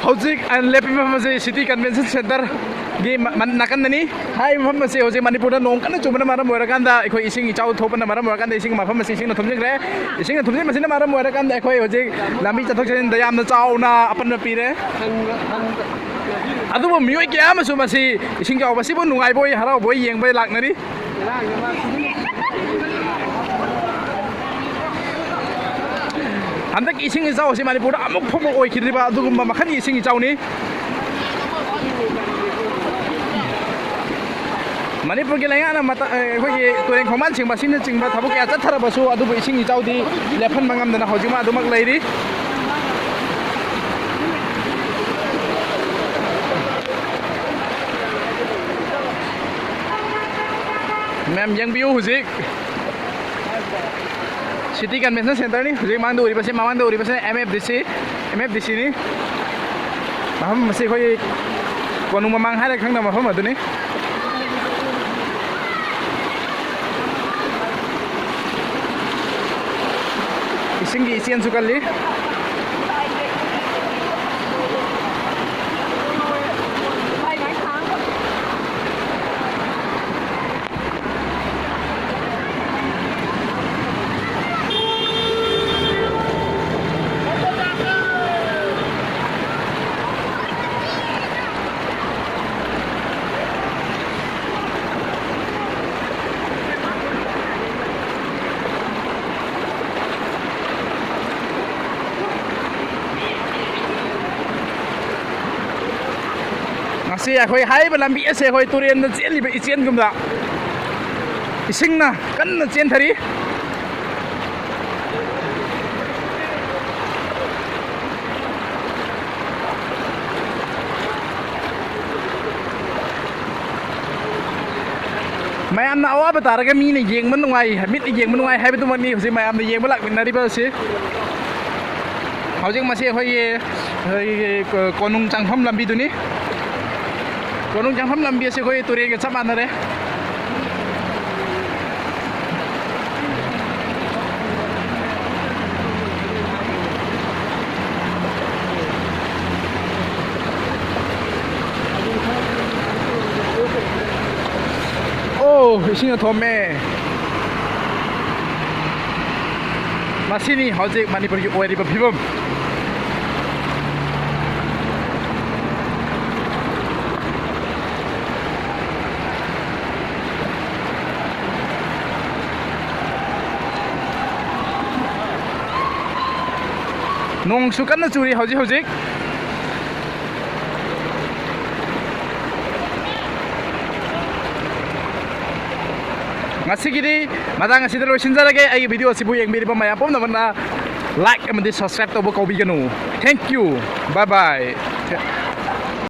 hojik an lepi mafamase city convention center gi nakan nani hai mafamase hojik manipur nong kan chumana maram morakanda ekhoi ising ichau thopana maram morakanda ising mafamase ising thomjingre ising thomjing masina maram morakanda ekhoi hojik lami chathok chain da yamna chauna apan pire adubo mioi kya masu masi ising jaw basi bo nungai boi harau boi yeng bai laknari handak ising ichau si manipur amuk phok oi khidriba adugumba makhani ising ichau ni manipur gi lenga na mata ekhoi tureng khoman sing masin chingba thabuk ya chathara basu adubo ising ichau di lephan mangam dana hojima adumak leiri Ma'am yang view huzik City Convention Center ni huzik mang duri pasi mamang duri pasi MFDC ni maham masih koi konung mamang hai khang na maham adu ni ising gi isian sukali si khoi hai ba lambi ase khoi turen na chen li ba ichen gum da ising na kan na chen thari mayam na awa ba taraga mi ne yeng man ngai mit yeng man ngai hai ba tu man ni si mayam na yeng ba lak min na ri ba si hojing ma si khoi konung changpham lambi tu ni konung jangham lambi ase khoi tureng ge chama nare oh ising thome masini hojik manipur gi oiri ba phibam nong su kan na churi hojik ngasi gidi madang asi daro sinjarage ai video asibu yengmiri ba maya pom na like and subscribe to bo ko biganu thank you bye bye